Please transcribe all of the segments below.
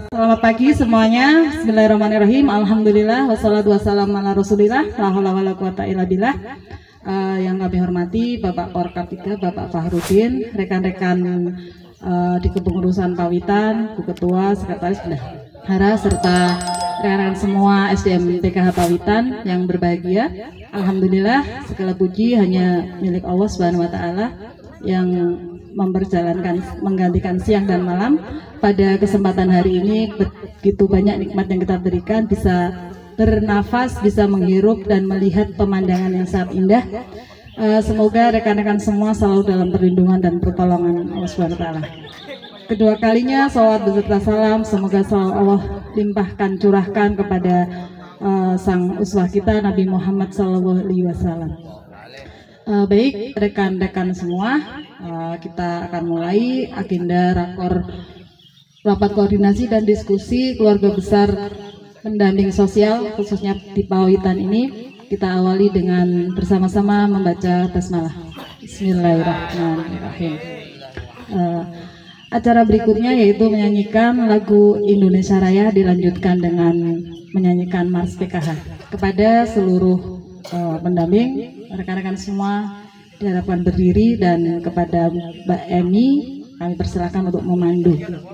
Selamat pagi semuanya. Bismillahirrahmanirrahim. Alhamdulillah wassalatu wassalamu ala Rasulillah. La haula wala quwata illa billah. Yang kami hormati Bapak Porkap 3, Bapak Fahrudin, rekan-rekan di kepengurusan Pawitan, Bu Ketua, Sekretaris Bendahara, serta rekan-rekan semua SDM PKH Pawitan yang berbahagia. Alhamdulillah segala puji hanya milik Allah Subhanahu wa taala yang menggantikan siang dan malam. Pada kesempatan hari ini begitu banyak nikmat yang kita berikan, bisa bernafas, bisa menghirup dan melihat pemandangan yang sangat indah. Semoga rekan-rekan semua selalu dalam perlindungan dan pertolongan Allah Subhanahu wa taala. Kedua kalinya salawat beserta salam semoga selalu Allah limpahkan, curahkan kepada sang uswah kita Nabi Muhammad SAW. Baik rekan-rekan semua, kita akan mulai agenda rapat koordinasi dan diskusi keluarga besar pendamping sosial khususnya di Pawitan ini. Kita awali dengan bersama-sama membaca basmalah. Bismillahirrahmanirrahim. Acara berikutnya yaitu menyanyikan lagu Indonesia Raya, dilanjutkan dengan menyanyikan Mars PKH. Kepada seluruh pendamping, rekan-rekan semua diharapkan berdiri, dan kepada Mbak Emi kami persilakan untuk memandu. Marilah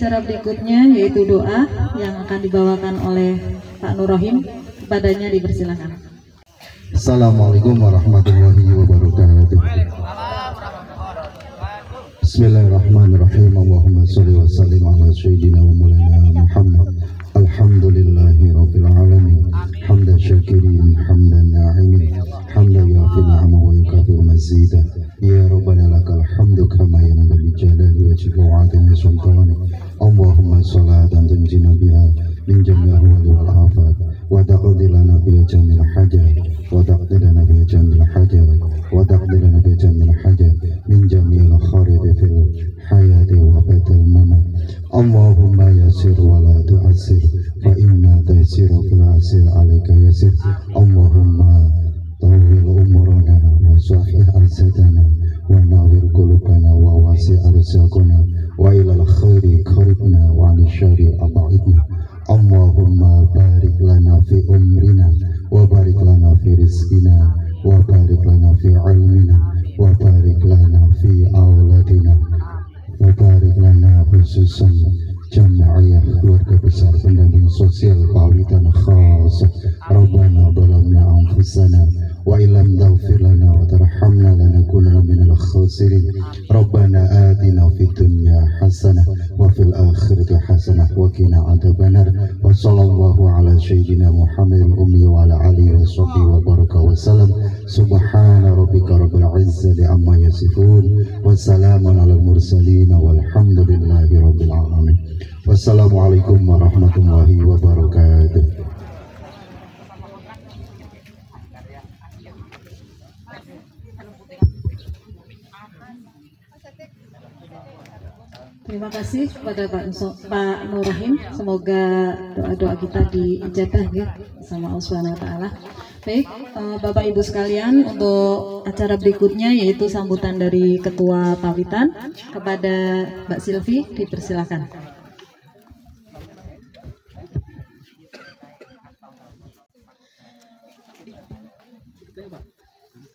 acara berikutnya yaitu doa yang akan dibawakan oleh Pak Nur Rohim. Kepadanya dipersilakan. Assalamualaikum warahmatullahi wabarakatuh. Bismillahirrahmanirrahim. Allahumma sholli wa sallim ala sayyidina wa maulana Muhammad. Alhamdulillahi rabbil alamin. Hamdan syakirin, hamdan na'imin, hamdan yafi ni'amahu wa yukafiru mazidah. Ya Rabbana lakal hamdu kama yanbaghi jalali wajhika wa 'azimi sultanik. Allahumma sholatan tunjina biha min jami'il ahwali wal afat wa taqdi lana biha jami'al hajat wa taqdi lana biha jami'al hajat wa taqdi lana biha jami'al hajat min jami'il khairi fil hayati wa ba'dal mamat. Allahumma yassir wa la tu'assir fa inna taysira fil 'asir 'alaika yassir. Allahumma tawil umurana wa sahih arsadana wa nawir qulubana wa wasi' arzaqana wa ilal khairi qaribna wa 'anil syarri ab'idna. Allahumma barik lana fi umrina wa barik lana fi rizqina wa barik lana fi ilmina wa barik lana fi auladina wa barik lana khususan jamaah keluarga besar pendamping sosial Pawitan khas. Rabbana balamna anfusana wa ilam taghfir lana wa tarhamna lanakunanna minal khasirin. Rabbana atina fid dunya hasanah wa fil akhirati hasanah wa qina adzabannar. Wa sallallahu ala sayyidina Muhammadil ummi wa ala alihi wa sahbihi wa baraka wa salam. Subhana rabbika rabbil izzati amma yasifun wa salamun alal mursalin walhamdulillahi rabbil alamin. Wassalamualaikum warahmatullahi wabarakatuh. Terima kasih kepada Pak Nur Rohim. Semoga doa-doa kita diijabah ya sama Allah Subhanahu wa taala. Baik, Bapak Ibu sekalian, untuk acara berikutnya yaitu sambutan dari Ketua Pawitan kepada Mbak Silvi, dipersilakan.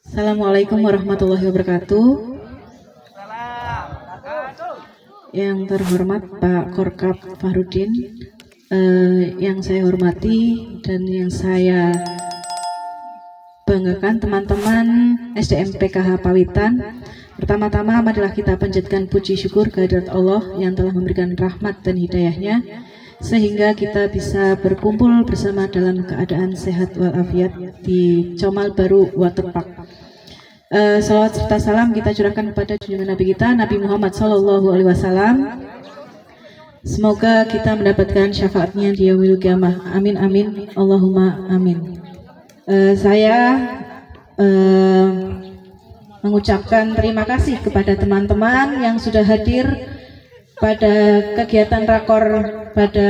Assalamualaikum warahmatullahi wabarakatuh. Yang terhormat Pak Korkap Fahrudin, yang saya hormati dan yang saya banggakan teman-teman SDM PKH Pawitan. Pertama-tama marilah kita panjatkan puji syukur kehadirat Allah yang telah memberikan rahmat dan hidayahnya sehingga kita bisa berkumpul bersama dalam keadaan sehat walafiat di Comal Baru Water Park. Salawat serta salam kita curahkan kepada junjungan Nabi kita Nabi Muhammad SAW. Semoga kita mendapatkan syafaatnya di yaumil qiyamah. Amin amin Allahumma amin. Saya mengucapkan terima kasih kepada teman-teman yang sudah hadir pada kegiatan rakor pada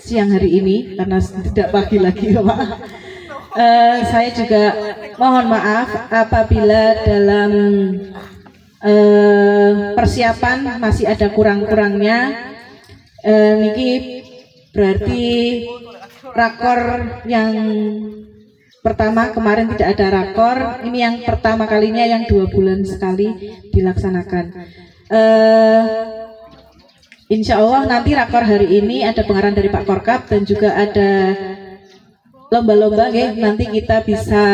siang hari ini karena tidak pagi lagi ya Pak. Saya juga mohon maaf apabila dalam persiapan masih ada kurang-kurangnya. Niki berarti rakor yang pertama kemarin tidak ada rakor, ini yang pertama kalinya yang 2 bulan sekali dilaksanakan. Insya Allah nanti rakor hari ini ada pengarahan dari Pak Korkap dan juga ada lomba-lomba ya, nanti kita bisa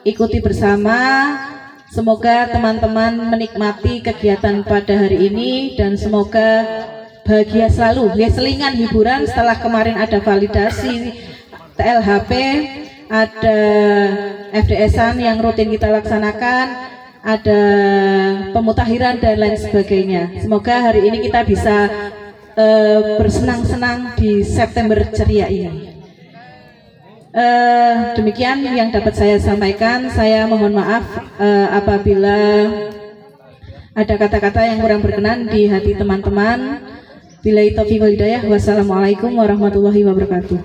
ikuti bersama. Semoga teman-teman menikmati kegiatan pada hari ini dan semoga bahagia selalu ya, selingan hiburan setelah kemarin ada validasi TLHP, ada FDS-an yang rutin kita laksanakan, ada pemutahiran dan lain sebagainya. Semoga hari ini kita bisa bersenang-senang di September ceria ini. Demikian yang dapat saya sampaikan. Saya mohon maaf apabila ada kata-kata yang kurang berkenan di hati teman-teman. Billahi taufiq wal hidayah. Wassalamualaikum warahmatullahi wabarakatuh.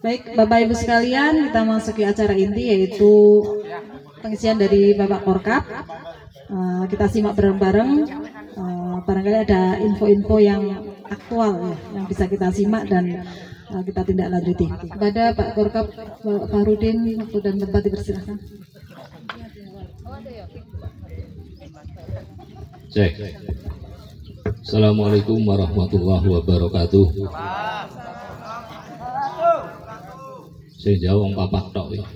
Baik, Bapak Ibu sekalian, kita masuki acara inti yaitu pengisian dari Bapak Korkap. Kita simak bareng-bareng. Barangkali ada info-info yang aktual ya, yang bisa kita simak dan kita tindak lanjuti. Kepada Pak Korkap Fahrudin, waktu dan tempat dipersilakan. Cek. Assalamualaikum warahmatullahi wabarakatuh. Saya jawab papat tok ya.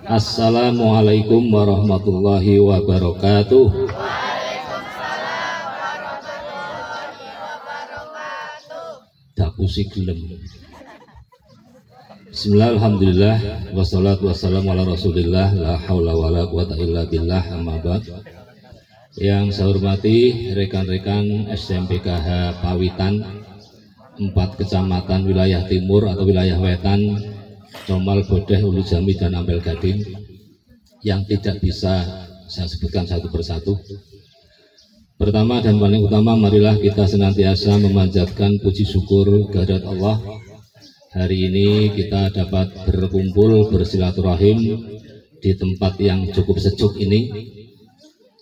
Assalamualaikum warahmatullahi wabarakatuh. Tak pusing gelem. Bismillah, alhamdulillah, wassalatu wassalamu ala rasulillah, la hawla wa la quwata illa billah, amma ba'd. Yang saya hormati rekan-rekan SMPKH Pawitan 4 kecamatan wilayah timur atau wilayah wetan, Comal, Bodeh, Ulu Jami, dan Ampel Gading, yang tidak bisa saya sebutkan satu persatu. Pertama dan paling utama, marilah kita senantiasa memanjatkan puji syukur kehadirat Allah. Hari ini kita dapat berkumpul bersilaturahim di tempat yang cukup sejuk ini,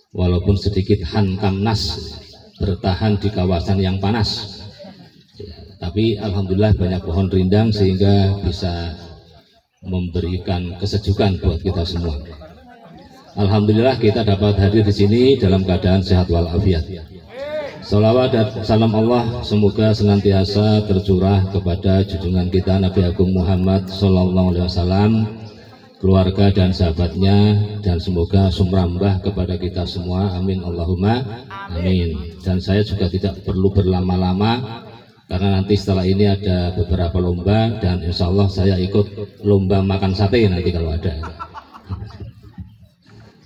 walaupun sedikit hankamnas bertahan di kawasan yang panas, tapi alhamdulillah banyak pohon rindang sehingga bisa memberikan kesejukan buat kita semua. Alhamdulillah kita dapat hadir di sini dalam keadaan sehat walafiat. Salawat dan salam Allah semoga senantiasa tercurah kepada junjungan kita Nabi Agung Muhammad SAW, keluarga dan sahabatnya, dan semoga sumrambah kepada kita semua. Amin Allahumma amin. Dan saya juga tidak perlu berlama-lama karena nanti setelah ini ada beberapa lomba, dan insya Allah saya ikut lomba makan sate nanti kalau ada.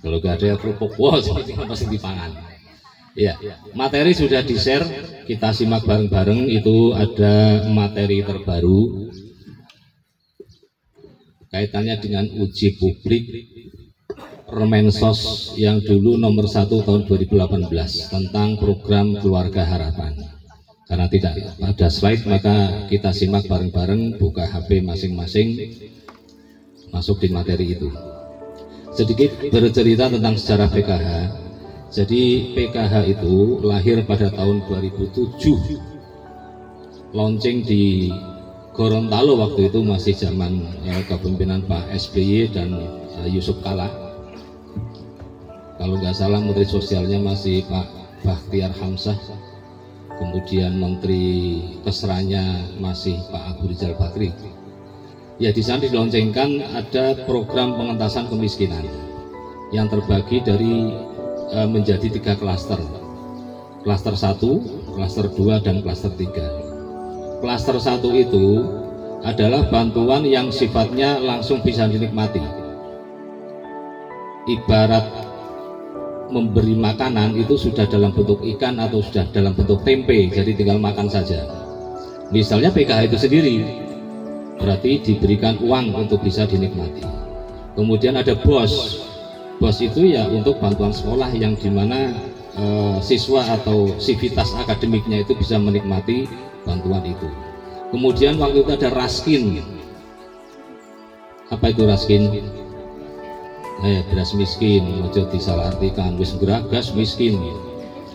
Kalau gak ada ya kerupuk, wah pasti dipangan. Ya, materi sudah di-share, kita simak bareng-bareng. Itu ada materi terbaru kaitannya dengan uji publik Permensos yang dulu nomor 1 tahun 2018 tentang program Keluarga Harapan. Karena tidak ada slide, maka kita simak bareng-bareng, buka HP masing-masing, masuk di materi itu. Sedikit bercerita tentang sejarah PKH. Jadi PKH itu lahir pada tahun 2007, launching di Gorontalo, waktu itu masih zaman kepemimpinan Pak SBY dan Yusuf Kala. Kalau nggak salah Menteri Sosialnya masih Pak Bakhtiar Hamzah, kemudian Menteri Kesranya masih Pak Abu Rizal Bakri. Ya, di sana diloncengkan ada program pengentasan kemiskinan yang terbagi dari menjadi 3 klaster. Klaster 1, klaster 2, dan klaster 3. Klaster 1 itu adalah bantuan yang sifatnya langsung bisa dinikmati. Ibarat memberi makanan itu sudah dalam bentuk ikan atau sudah dalam bentuk tempe, jadi tinggal makan saja. Misalnya PKH itu sendiri, berarti diberikan uang untuk bisa dinikmati. Kemudian ada BOS. BOS itu ya untuk bantuan sekolah, yang dimana siswa atau sivitas akademiknya itu bisa menikmati bantuan itu. Kemudian waktu itu ada Raskin. Apa itu Raskin? Beras miskin, ojo disalahartikan, wis geragas miskin.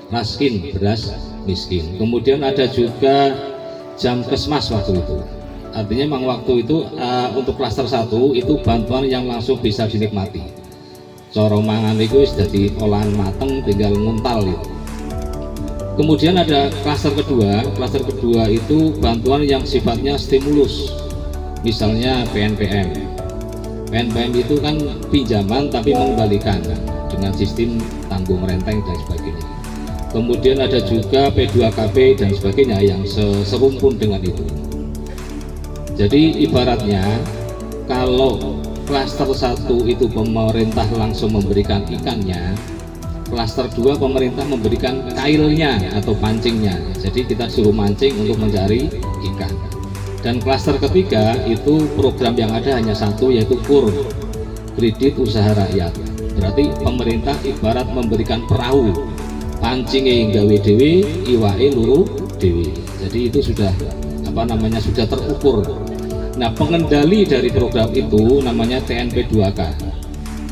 Raskin, beras miskin. Kemudian ada juga Jamkesmas waktu itu. Artinya memang waktu itu untuk klaster 1 itu bantuan yang langsung bisa dinikmati. Coro mangan itu sudah olahan mateng, tinggal nguntal gitu. Kemudian ada klaster kedua. Klaster kedua itu bantuan yang sifatnya stimulus, misalnya PNPM. PNPM itu kan pinjaman tapi mengembalikan dengan sistem tanggung renteng dan sebagainya. Kemudian ada juga P2KP dan sebagainya yang serumpun dengan itu. Jadi ibaratnya kalau klaster 1 itu pemerintah langsung memberikan ikannya, klaster 2 pemerintah memberikan kailnya atau pancingnya. Jadi kita suruh mancing untuk mencari ikan. Dan klaster ketiga itu program yang ada hanya satu, yaitu KUR, kredit usaha rakyat. Berarti pemerintah ibarat memberikan perahu, pancingnya gawe dewe, iwae luru dewe. Jadi itu sudah sudah terukur. Nah, pengendali dari program itu namanya TNP2K.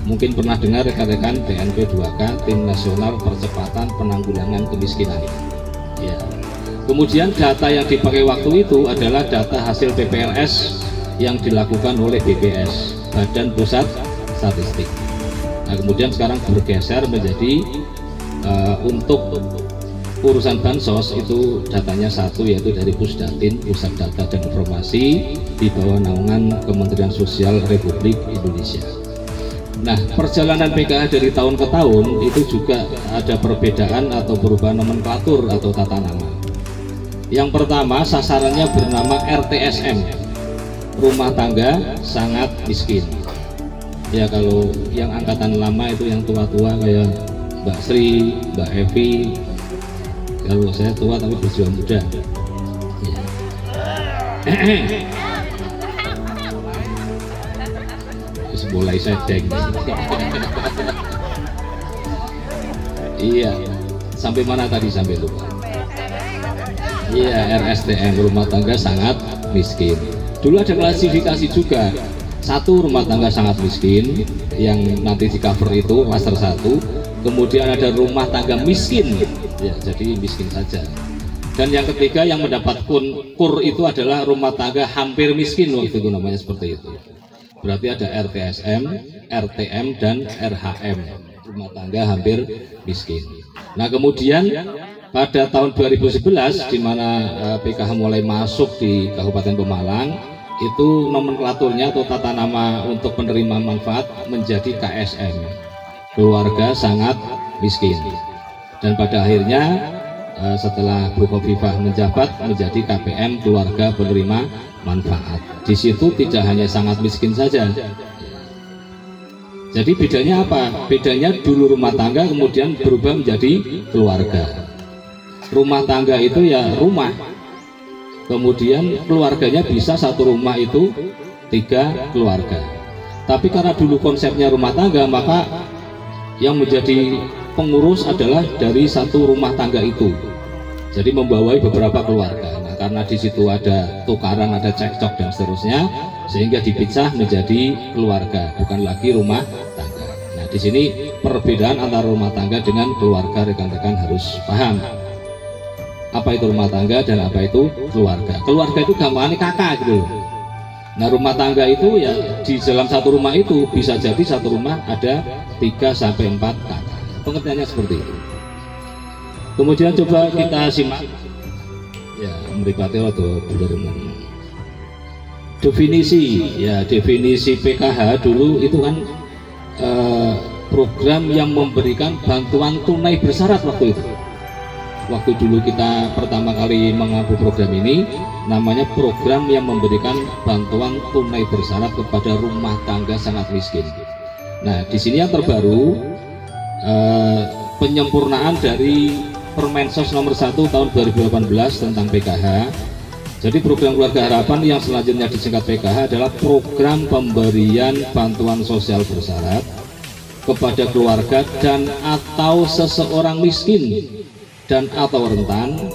Mungkin pernah dengar rekan-rekan TNP2K, Tim Nasional Percepatan Penanggulangan Kemiskinan. Ya. Kemudian data yang dipakai waktu itu adalah data hasil PPLS yang dilakukan oleh BPS, Badan Pusat Statistik. Nah, kemudian sekarang bergeser menjadi untuk urusan bansos itu datanya satu, yaitu dari Pusdatin, Pusat Data dan Informasi, di bawah naungan Kementerian Sosial Republik Indonesia. Nah, perjalanan PKH dari tahun ke tahun itu juga ada perbedaan atau perubahan nomenklatur atau tata nama. Yang pertama, sasarannya bernama RTSM, rumah tangga sangat miskin. Ya, kalau yang angkatan lama itu yang tua-tua kayak Mbak Sri, Mbak Evi. Kalau saya tua tapi berjiwa muda. Ya. Terus mulai sedeng. Iya. Sampai mana tadi, sampai lupa. Iya, RSTM, rumah tangga sangat miskin. Dulu ada klasifikasi juga. Satu, rumah tangga sangat miskin, yang nanti di cover itu klaster 1. Kemudian ada rumah tangga miskin, ya, jadi miskin saja. Dan yang ketiga yang mendapat kur itu adalah rumah tangga hampir miskin, waktu itu namanya seperti itu. Berarti ada RTSM, RTM, dan RHM, rumah tangga hampir miskin. Nah, kemudian pada tahun 2011 di mana PKH mulai masuk di Kabupaten Pemalang, itu nomenklaturnya atau tata nama untuk penerima manfaat menjadi KSM, keluarga sangat miskin. Dan pada akhirnya setelah Bu Khofifah menjabat menjadi KPM, keluarga penerima manfaat. Di situ tidak hanya sangat miskin saja. Jadi bedanya apa? Bedanya dulu rumah tangga kemudian berubah menjadi keluarga. Rumah tangga itu ya rumah, kemudian keluarganya bisa satu rumah itu 3 keluarga. Tapi karena dulu konsepnya rumah tangga, maka yang menjadi pengurus adalah dari satu rumah tangga itu. Jadi membawai beberapa keluarga. Nah, karena di situ ada tukaran, ada cekcok dan seterusnya, sehingga dipisah menjadi keluarga, bukan lagi rumah tangga. Nah, di sini perbedaan antara rumah tangga dengan keluarga, rekan-rekan harus paham. Apa itu rumah tangga dan apa itu keluarga. Keluarga itu gampangannya kakak gitu. Nah, rumah tangga itu ya di dalam satu rumah itu bisa jadi satu rumah ada 3 sampai 4 kakak. Pengertiannya seperti itu. Kemudian coba kita simak. Ya, meripati atau definisi. Ya, definisi PKH dulu itu kan program yang memberikan bantuan tunai bersyarat waktu itu. Waktu dulu kita pertama kali mengambil program ini, namanya program yang memberikan bantuan tunai bersyarat kepada rumah tangga sangat miskin. Nah, di sini yang terbaru penyempurnaan dari Permensos nomor 1 tahun 2018 tentang PKH. Jadi program Keluarga Harapan yang selanjutnya disingkat PKH adalah program pemberian bantuan sosial bersyarat kepada keluarga dan atau seseorang miskin dan atau rentan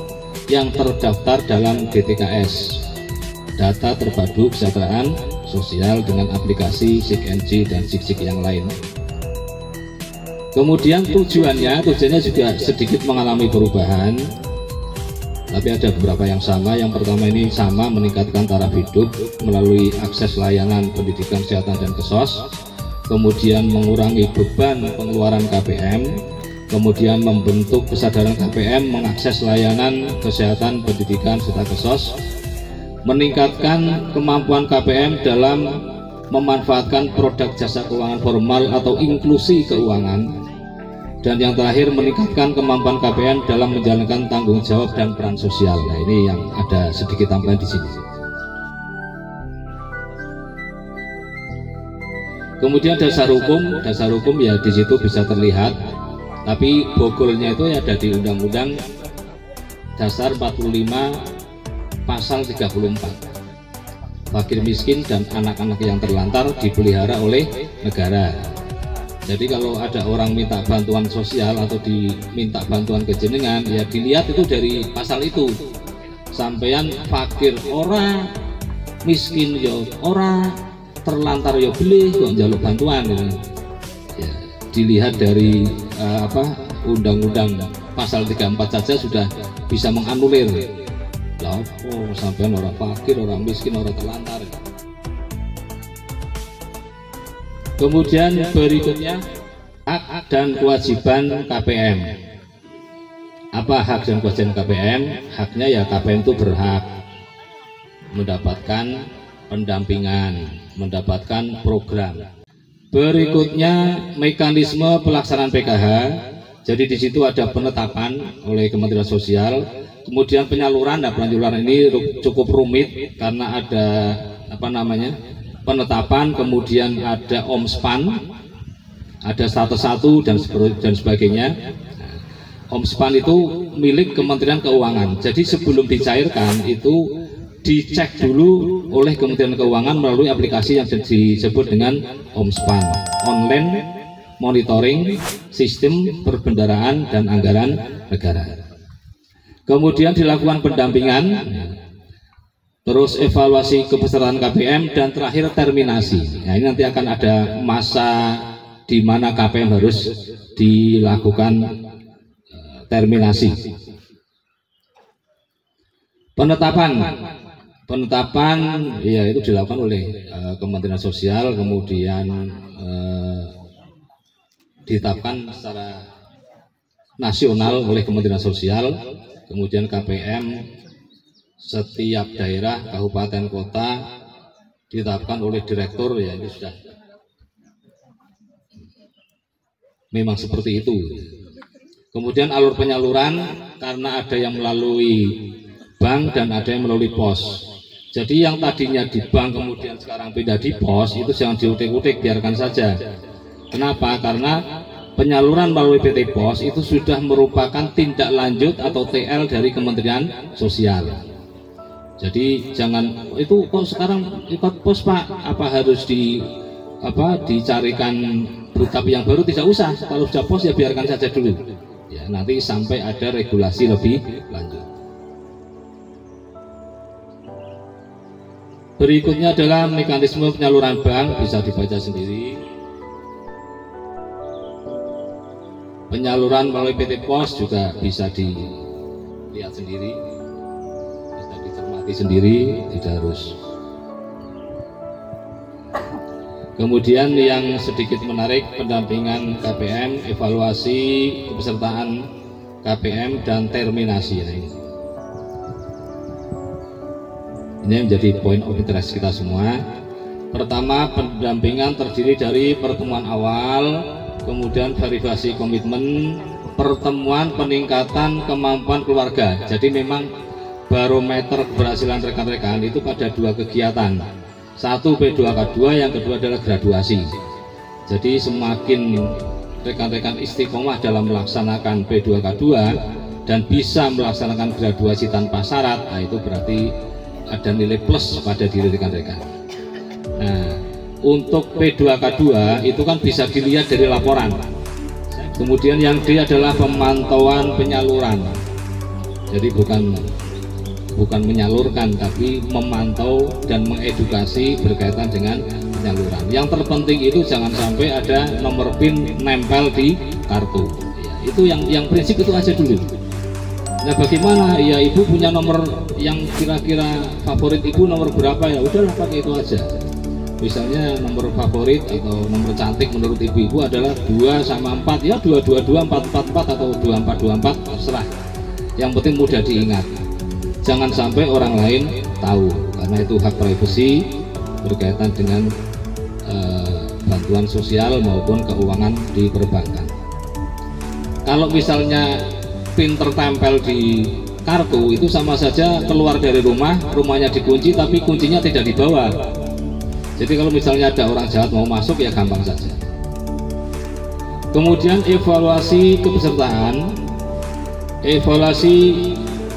yang terdaftar dalam DTKS, data terpadu kesejahteraan sosial, dengan aplikasi SIG-NG dan SIG-SIG yang lain. Kemudian tujuannya juga sedikit mengalami perubahan, tapi ada beberapa yang sama. Yang pertama ini sama, meningkatkan taraf hidup melalui akses layanan pendidikan, kesehatan, dan kesos. Kemudian mengurangi beban pengeluaran KPM. Kemudian membentuk kesadaran KPM mengakses layanan kesehatan, pendidikan, serta kesos. Meningkatkan kemampuan KPM dalam memanfaatkan produk jasa keuangan formal atau inklusi keuangan. Dan yang terakhir, meningkatkan kemampuan KPM dalam menjalankan tanggung jawab dan peran sosial. Nah, ini yang ada sedikit tambahan di sini. Kemudian dasar hukum ya di situ bisa terlihat, tapi bogolnya itu ya ada di Undang-Undang Dasar 45 Pasal 34. Fakir miskin dan anak-anak yang terlantar dipelihara oleh negara. Jadi kalau ada orang minta bantuan sosial atau diminta bantuan ke jenengan, ya dilihat itu dari pasal itu. Sampean fakir ora, miskin yo ora, terlantar yo beli kok njaluk bantuan. Ya, dilihat dari Undang-Undang Pasal 34 saja sudah bisa menganulir. Lah, sampean orang fakir, orang miskin, orang terlantar. Kemudian berikutnya hak dan kewajiban KPM. Apa hak dan kewajiban KPM? Haknya ya KPM itu berhak mendapatkan pendampingan, mendapatkan program. Berikutnya mekanisme pelaksanaan PKH. Jadi di situ ada penetapan oleh Kementerian Sosial, kemudian penyaluran. Nah, penyaluran ini cukup rumit karena ada penetapan, kemudian ada OMSPAN, ada status 1 dan sebagainya. OMSPAN itu milik Kementerian Keuangan. Jadi sebelum dicairkan itu dicek dulu oleh Kementerian Keuangan melalui aplikasi yang disebut dengan OMSPAN, Online Monitoring Sistem Perbendaharaan dan Anggaran Negara. Kemudian dilakukan pendampingan, terus evaluasi kepesertaan KPM, dan terakhir terminasi. Nah, ini nanti akan ada masa di mana KPM harus dilakukan terminasi. Penetapan ya itu dilakukan oleh Kementerian Sosial, kemudian ditetapkan secara nasional oleh Kementerian Sosial, kemudian KPM setiap daerah, kabupaten, kota ditetapkan oleh direktur. Ya ini sudah memang seperti itu. Kemudian alur penyaluran, karena ada yang melalui bank dan ada yang melalui pos. Jadi yang tadinya di bank kemudian sekarang pindah di pos, itu jangan diutik-utik, biarkan saja. Kenapa? Karena penyaluran melalui PT Pos itu sudah merupakan tindak lanjut atau TL dari Kementerian Sosial. Jadi jangan itu kok sekarang ikut pos Pak, apa harus dicarikan tapi yang baru, tidak usah. Kalau sudah pos ya biarkan saja dulu. Ya, nanti sampai ada regulasi lebih lanjut. Berikutnya adalah mekanisme penyaluran bank, bisa dibaca sendiri. Penyaluran melalui PT Pos juga bisa dilihat sendiri, bisa dicermati sendiri, tidak harus. Kemudian yang sedikit menarik, pendampingan KPM, evaluasi kepesertaan KPM, dan terminasi. Ini menjadi point of interest kita semua. Pertama, pendampingan terdiri dari pertemuan awal, kemudian verifikasi komitmen, pertemuan peningkatan kemampuan keluarga. Jadi memang barometer keberhasilan rekan-rekan itu pada dua kegiatan. Satu P2K2, yang kedua adalah graduasi. Jadi semakin rekan-rekan istiqomah dalam melaksanakan P2K2 dan bisa melaksanakan graduasi tanpa syarat, nah itu berarti ada nilai plus pada diri rekan-rekan. Nah, untuk P2K2 itu kan bisa dilihat dari laporan. Kemudian yang D adalah pemantauan penyaluran. Jadi bukan menyalurkan, tapi memantau dan mengedukasi berkaitan dengan penyaluran. Yang terpenting itu jangan sampai ada nomor PIN nempel di kartu. Ya, itu yang prinsip itu aja dulu. Nah, bagaimana? Ya, ibu punya nomor yang kira-kira favorit ibu nomor berapa, ya udahlah pakai itu aja. Misalnya nomor favorit atau nomor cantik menurut ibu-ibu adalah 2 sama 4, ya 222, 444 atau 2424, terserah. Yang penting mudah diingat. Jangan sampai orang lain tahu, karena itu hak privasi berkaitan dengan bantuan sosial maupun keuangan di perbankan. Kalau misalnya PIN tertempel di kartu, itu sama saja keluar dari rumah, rumahnya dikunci tapi kuncinya tidak dibawa. Jadi kalau misalnya ada orang jahat mau masuk, ya gampang saja. Kemudian evaluasi kepesertaan,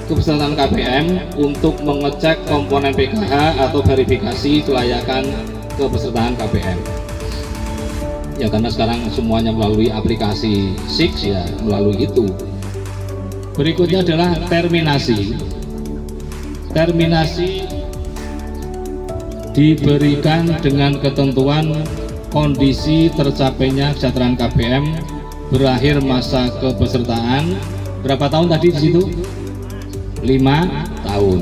kepesertaan KPM untuk mengecek komponen PKH atau verifikasi kelayakan kepesertaan KPM. Ya, karena sekarang semuanya melalui aplikasi SIX, ya melalui itu. Berikutnya adalah terminasi. Terminasi diberikan dengan ketentuan kondisi tercapainya kesejahteraan KPM, berakhir masa kepesertaan. Berapa tahun tadi di situ? 5 tahun.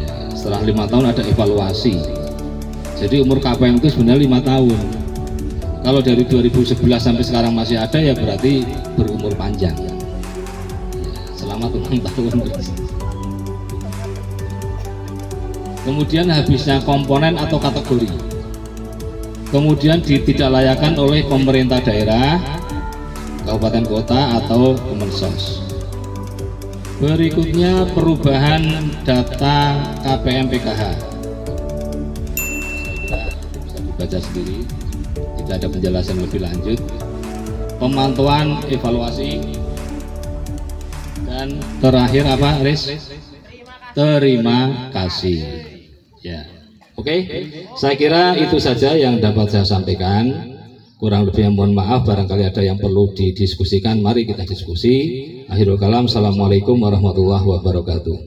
Ya, setelah 5 tahun ada evaluasi. Jadi umur KPM itu sebenarnya 5 tahun. Kalau dari 2011 sampai sekarang masih ada, ya berarti berumur panjang. Ya, selamat ulang tahun. Kemudian habisnya komponen atau kategori. Kemudian ditidaklayakkan oleh pemerintah daerah, kabupaten kota atau Kemensos. Berikutnya perubahan data KPM PKH. Saya kira bisa dibaca sendiri, tidak ada penjelasan lebih lanjut. Pemantauan, evaluasi, dan terakhir apa, Riz? Terima kasih. Ya, oke. Saya kira itu saja yang dapat saya sampaikan. Kurang lebih mohon maaf, barangkali ada yang perlu didiskusikan. Mari kita diskusi. Akhirul kalam, assalamualaikum warahmatullahi wabarakatuh.